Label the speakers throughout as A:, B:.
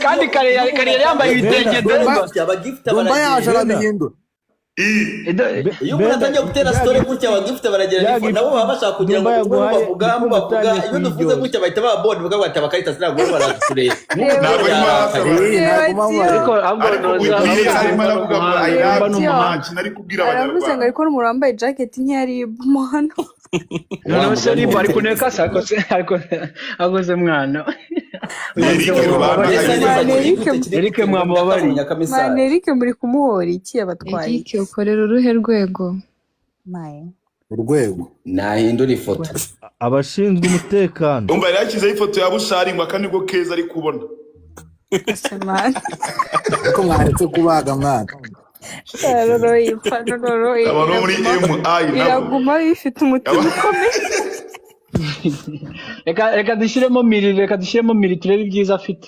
A: kandi kare yambaye ibitenge
B: Dumba yaje arabihindura.
C: iyo umuntu atangiye gutera story gutya abagifite baragira nabo baba bashaka kugira ngo bavuga iyo duvuze gutya bahita babona bavuga bati abakarita sinabwo baratureba
A: ariko
D: aravuze ngo ariko n'umuntu wambaye jacket ntiyari umuhano
A: no seri bari kuneka ariko agoze mwana Eric mwamubabari
D: Eric muri kumuhora iki abatwaye
E: iki ukorera uruhe rwego
B: urwego
C: nahindura ifoto
F: abashinzwe umutekano
G: umva yashyizeho ifoto ya Bushari ngo akanigo keza ari kubona
B: ko mwaretse kubaga mwana
G: abantu muri MI
D: biraguma bifite umutima ukomeye
A: reka dushyiremo miri turebe ibyiza afite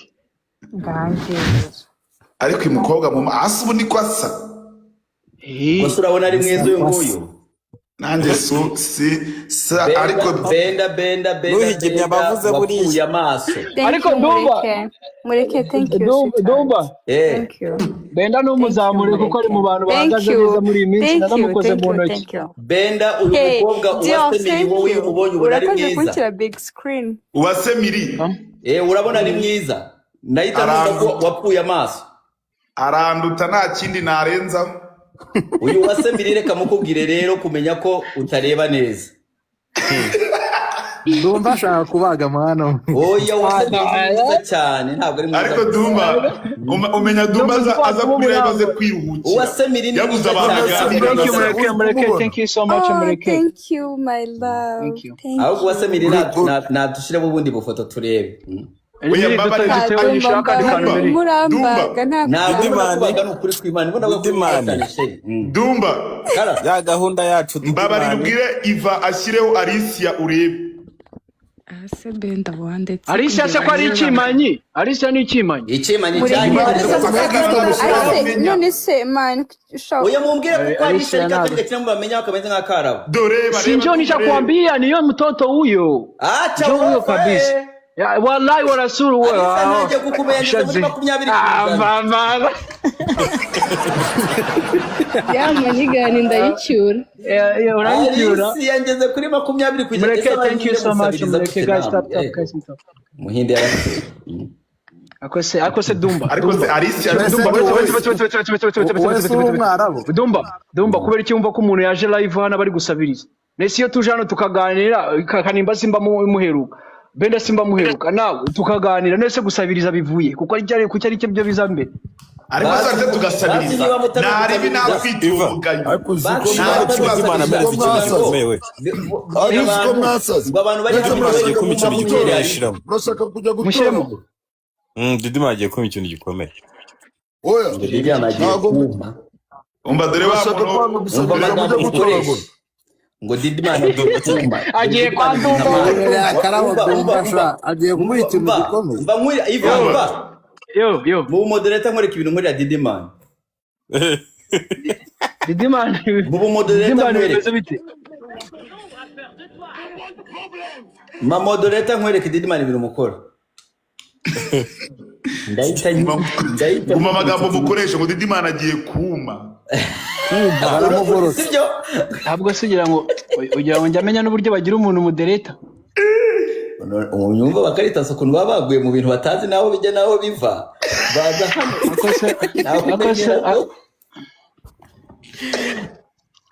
G: ariko uyu mukobwa mu maso ubu niko asa
C: gusa urabona ari mwiza uyu nguyu
G: nanjye ariko
C: benda
B: bavuze
C: wakuye amaso
A: ariko Dumba
D: mureke thank you
A: Dumba
D: thank you
A: benda n'umuzamure kuko ari mu bantu bahagaze neza muri iyi minsi naramukoze mu ntoki
C: benda uyu mukobwa uwasemiri wowe iyo umubonye ubona ari mwiza
D: kunshyira big screen
G: uwasemiri
C: urabona ari mwiza nahita numva wakuye amaso
G: aranduta nta kindi narenzaho
C: uyu wasemiri reka mukubwire rero kumenya ko utareba neza
B: Dumba ashaka kubaga mwana
C: oya wasemiri neza cyane ntabwo ari mwiza
G: ariko Dumba umenya Dumba aza kureba aze kwiruhukira
C: wasemiri ni
G: yabuze
A: abantu thank you so much Mureke
D: thank you my love
A: thank you
C: ahubwo wasemiri nadushiremo ubundi bufoto turebe
G: Dumba
B: ya gahunda yacu
G: mbabarira ubwire Iva ashyireho Alicia urebe
E: ase benda wandetse
A: Alicia se ko ari ikimanyi Alicia ni ikimanyi
C: cyane
D: none se man
C: oya mumbwire ko Alicia nikatanga cyane bamenya bakameze nka Karabo
G: dore
A: sinjo nishakwambia niyo mtoto huyo
C: acha
A: huyo kabisa ya wallahi warasuru wewe
C: anaje kukumenya muri 20
E: yamanyigani ndayicyura
A: urayicyura
C: yangeze kuri 20
A: Mureke thank you so much Mureke guys stop
C: muhinde
A: akose Dumba
G: ariko se Alicia
A: Dumba kubera iki wumva ko umuntu yaje live hano bari gusabiriza nese iyo tuje hano tukaganira kanimba simba muheruka benda simba muheruka nawe tukaganira nese gusabiriza bivuye kuko ari kuki ari cyo byo bizambere
G: ariko sanze tugasabiriza naribi nafite ubuganye
B: ariko ziko Imana mere zikimewe ariko mwasaze
C: abantu bari
B: bagiye kumica igikomeye yashiramo
G: urashaka kujya gutora
B: Didima agiye kumva ikintu gikomeye
G: oya umva dore
C: ngo Didimana
A: agiye kwa Dumba
B: karaba agiye kumva ikintu gikomeye
C: mba nkuri Iva
A: yo
C: mu moderator nkoreka ibintu muri Didimana mu moderator nkoreka ma moderator nkoreka Didimana ibintu mukora ndahita
G: guma amagambo mukoresha ngo Didimana agiye kuma
A: ntabwo sugira ngo njya amenya n'uburyo bagira umuntu modereta
C: unyumva bakarita so kuntu baba baguye mu bintu batazi naho bijya naho biva baza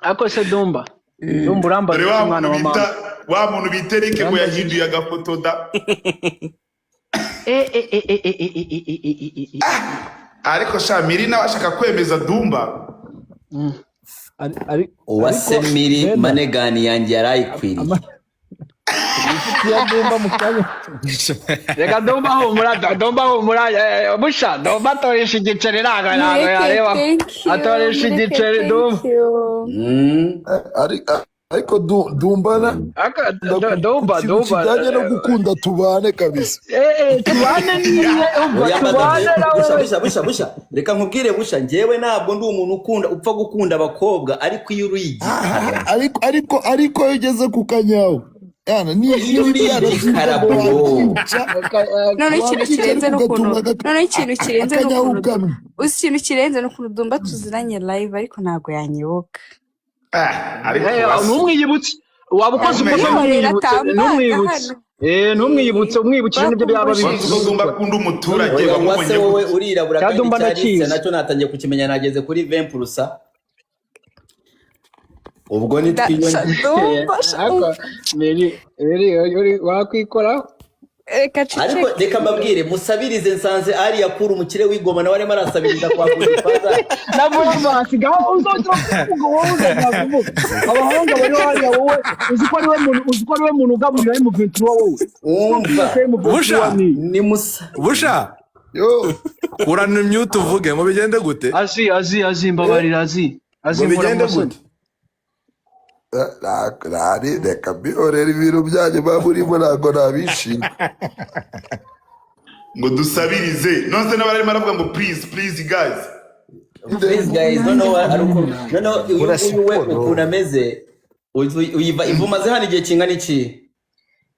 A: akose Dumba uramba
G: umwana wa mama wa muntu bitereke ngo yahinduye agafoto da ariko Shamiri nawe ashaka kwemeza Dumba
C: uwasemiri manegani yanjye yarayikwiriye
A: reka Dumba humura busha Dumba atoresha igiceri ntago yareba atoresha igiceri Dumba
B: ariko Dumba kijyanye no gukunda tubane kabisa
A: tubane
C: busha reka nkubwire busha njyewe ntabwo ndi umuntu upfa gukunda abakobwa ariko iyo urigi
B: ariko ugeze ku kanyawo
H: yana ni iyo iri
D: none ikintu kirenze n'ukuntu uzi ikintu kirenze n'ukuntu Dumba tuziranye live ariko ntago yanyibuka
A: numwiyibutse waba ukoze ukoze numwiyibutse umwibukije nibyo byaba bivuze
G: Dumba akunda umuturage
C: wamubonye wowe urirabura kandi nacyo natangiye kukimenya nageze kuri 20%. Ubwo ni
A: wakwikoraho
C: ariko reka mbabwire musabirize nsanze ari yakura umukire w'Igoma nawe arimo arasabiriza kwa Kudifaza
A: navuga basigaho uzotra kuvuga wowe abahanga bari hariya wowe uzi ko ari we muntu ugaburira mu venture wowe
B: Busha
C: ni musa
B: Busha yo urana mute uvuge ngo bigende gute
A: azi mbabarira azi
B: bigende gute
H: reka biorera ibintu byanyu baburimo ntabwo nabishima
G: ngo dusabirize nonse n'abarimo aravuga ngo please guys
C: no we ukuntu ameze uyiva ivumaze hano igihe kingana iki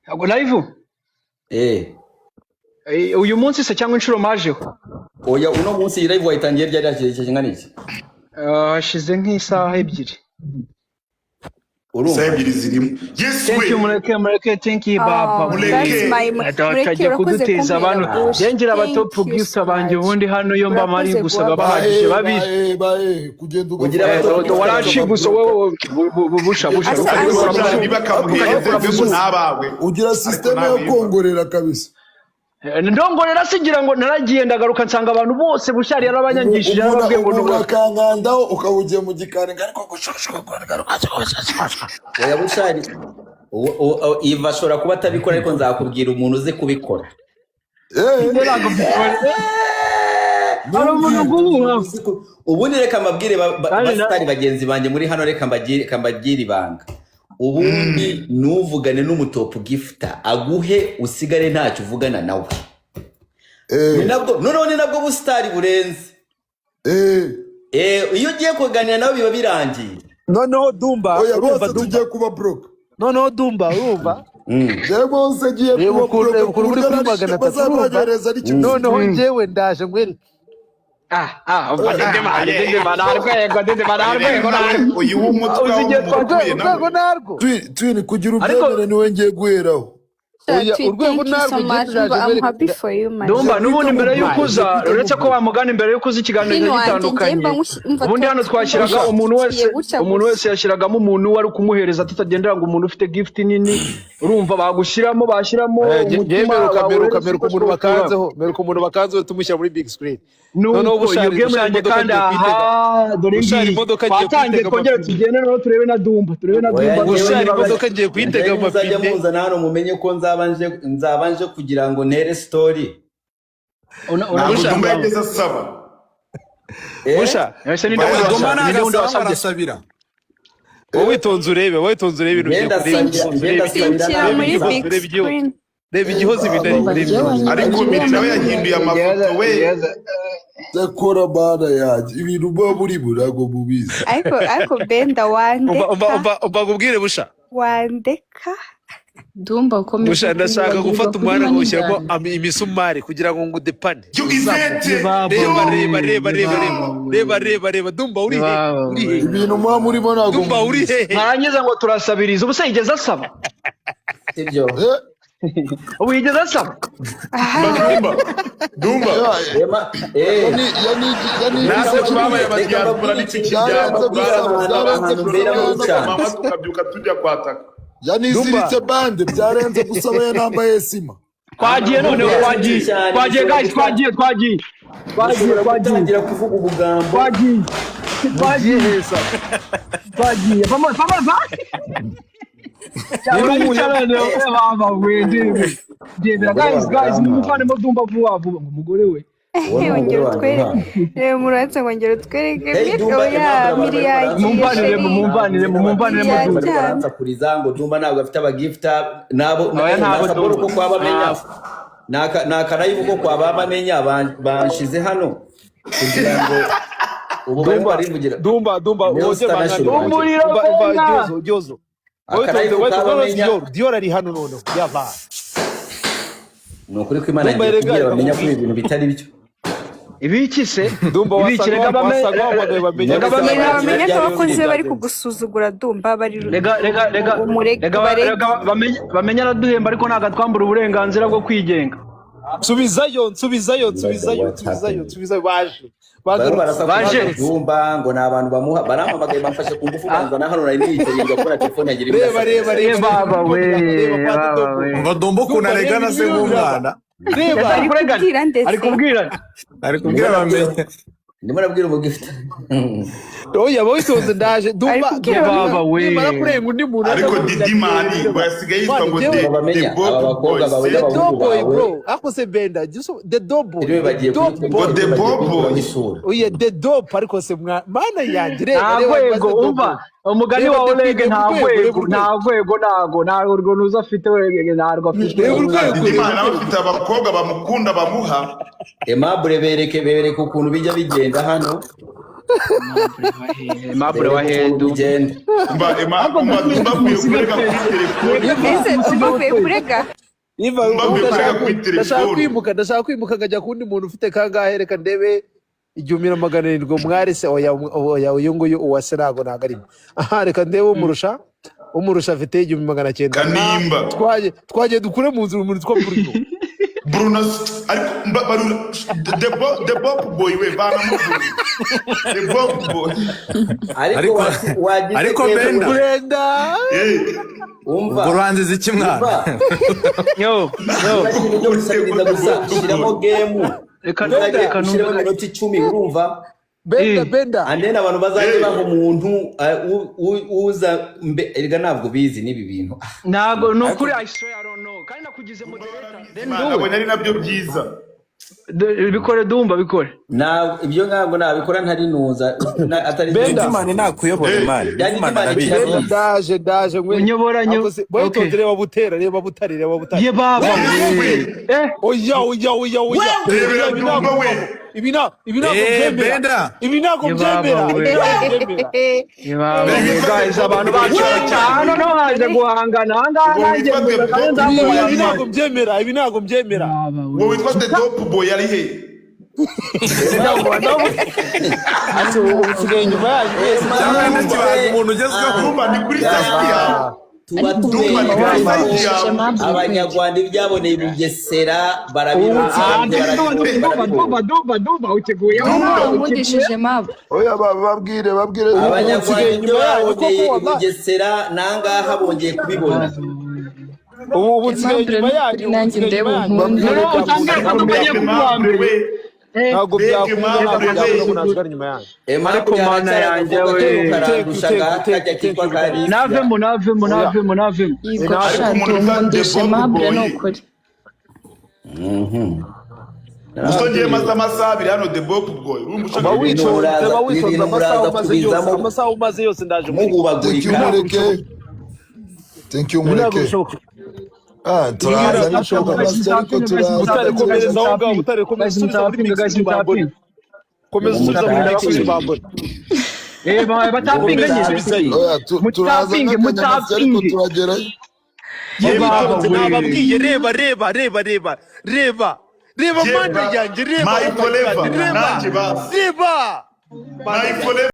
A: ntabwo live uyu munsi se cyangwa inshuro majeho
C: oya uno munsi iyi live wayitangiye ryari kingana iki
A: hashize nk'isaha ebyiri
G: Sabiri zirimo. Yes we.
A: Thank you baba. Mureke kuduteza abantu. Yengera abatopu gift banje ubundi hano yo mba mari gusaba bahagije babiri.
H: Kugenda
C: ugira abatopu
A: warashiguso wewe busha
G: nabawe.
H: Ugira system yo kongorera kabisa.
A: Ndongorera sigira ngo naragiye ndagaruka nsanga abantu bose bushari yarabanyangishije arababwiye ngo
H: nubakangandaho ukabugiye mu gikari ariko gushashwa
C: oya bushari Iva ashobora kuba atabikora ariko nzakubwira umuntu uzi kubikora ubundi reka mbabwire basitari bagenzi banje muri hano reka mbagire ibanga ubundi nuvugane n'umutopu gifta aguhe usigare ntacyo uvugana nawe ni nabwo busitari burenze iyo ugiye kuganira nawe biba birangiye
B: noneho Dumba
H: urumva tugiye kuba broke
B: noneho Dumba urumva
H: Demo se giye kuba broke
B: kuri magana 3 noneho njyewe ndaje ngwereke
G: uyu w'umutwe
H: narwo twini kugira ubyemere niwe ngiye guheraho
D: urwego narwo
A: Dumba nubundi mbere y'ukuza uretse ko bamugana imbere y'ukuza ikiganiro gitandukanye ubundi hano twashiraga umuntu wese yashiragamo umuntu wari kumuhereza tutagendera ngo umuntu ufite gift nini urumva bagushyiramo
B: umutima meruka umuntu bakanzeho tumushyira muri big screen
A: no bushari game yanjye kandi dore ngiye twatangiye kongera tugende no turebe na Dumba
B: bushari imodoka ngiye kuyitega amapine
C: muzana hano mumenye ko nzabanje kugira ngo ntere story
G: Dumba yageze asaba
B: busha
A: ese ni Dumba wasabira
B: witonze urebe ibintu byo reba igihozi bidari
G: ariko miri nawe yahinduye amafoto we
H: zakora bana yaje ibintu bwo muri burago mubizi
D: ariko Benda
B: ubagubwire busha
D: wandeka
E: Dumba ukomeye
B: busha ndashaka gufata umwana ngushyiramo imisumari kugira ngo ngudepane reba Dumba uri he
H: ibintu mwa murimo nago
B: Dumba uri he
A: ntarangiza ngo turasabiriza ubuse yigeze asaba
C: sibyo
A: ubu yigeze asaba
G: Dumba natwe twabaye abadiaspora mama tukabyuka tujya kwataka
H: yanisiritse bande byarenze gusaba nambaye sima
A: twagiye none twagiye guys twagiye
C: kugira kuvuga ubugambo
A: twagiye vamos guys nimufane mo Dumba vuba umugore we
D: ngongera utwereke oya miri yagiye
C: mumbanire kurizango Dumba ntabwo afite abagifta nabo ntabwo ko kwaba menya nakarayibu ko kwaba bamenya banshize hano kugira ngo ubu bari mugira
B: Dumba woze bangana
A: umuriro
B: Jozo
C: Akarayivu kabamenya.
B: Dior ari hano noneho yaba.
C: Ni ukuri ko Imana igiye kubwira bamenya ko ibintu bitari byo.
A: Ibiki se?
B: Dumba
A: Ibiki
B: bamenya
D: ko abakunzi be bari kugusuzugura Dumba bari
A: rega bamenya araduhemba ariko ntago twambura uburenganzira bwo kwigenga.
B: Subizayo baje
C: Dumba ngo nabantu bamuha barampamagaye bamfashe ku ngufu banza na hano nari nitegereza ko na telefone yagira
B: reba
A: baba we
G: ngo Dumba kunaregana se nk'umwana.
A: Ari kubwira
G: bamenye.
C: ndimo nabwira umugifta.
B: Oya witonze ndaje Dumba
A: baba we
B: barakurenga undi muntu
G: Ariko Didi Mani basigaye yitwa ngo
C: bamenya abakobwa bawe
B: the
C: n'abahungu
B: boy
C: bawe.
B: bro akose benda the dobo
C: Rero bagiye
G: ngo The Bobo.
B: oya the dope ariko se mana yanjye
A: ntagwego umva umugani wa Olege ntagwego ntago nuza afite we ntarwo afite.
G: Didi Mani afite abakobwa bamukunda bamuha.
C: Aimable bereke ukuntu bijya bigenda hano.
A: Aimable wa Hendu
C: bigenda.
G: Dumba kwiye kurega
D: kurega
B: ndashaka kwimuka ngajya kundi muntu ufite kangahe reka ndebe 1700 mwari se oya uyu nguyu uwase ntago arimo. Aha reka ndebe umurusha afite 1900
G: Kanimba.
B: twagiye dukure mu nzu umuntu twa
G: Bruno ariko The Bob boy we bana mu The Bob boy.
C: Ariko
B: Brenda
C: umva
B: uranziza iki mwana
A: yo
C: shiramo game
A: reka
C: shiramo minota 10 urumva
B: Benda
C: andena abantu bazaje baho umuntu uza erega ntabwo bizi nibi bintu
A: ntago nukuri I swear I don't know kandi nakugize moderator then
G: ntabwo nari nabyo byiza
A: bikore Dumba bikore
C: na ibyo ntabwo nabikora ntari nuza atari
B: Imana
C: nakuyobora Imana
B: ndaje
A: unyobora
B: boy tondere wabutera reba butari
A: ye baba
B: oya ibi ntabwo byemera
A: guys abantu bacora cyane no haje guhangana nanjye
B: ibi ntabwo byemera
G: wowe witwa The Dope Boy ari he?
B: ase usigaye inyuma yanyu
G: umuntu ugezweho Dumba ni kuri Saskia.
C: Abanyarwanda ibyaboneye Bugesera barabirutse
A: Dumba uteguye
E: umugishije mabo
H: oya babwire
C: Abanyarwanda ibyaboneye Bugesera nangaha bongeye kubibona.
B: ubu nsigaye inyuma yanyu
E: nanjye ndeba umuntu
B: ntabwo byakunda kunazwa inyuma yanyu
C: Ariko mana yanjye we
A: navemo
E: yigosha tumundishe mabure nokuri
G: Usongeye amasaha abiri hano The Bob Boy.
B: ba witonze amasaha umaze yose ndaje
C: mugubagurika.
H: Thank you mureke. Turaza nishoboka basi ariko
B: utarekomereza aho ngaho utarekomereza muri mix bambona komeza usubiza muri nabakozi bambona
A: batapinga nyine
H: turaza n'akanyamasyo ariko turagerayo.
B: nababwiye reba mana yanjye reba
G: My forever.
B: reba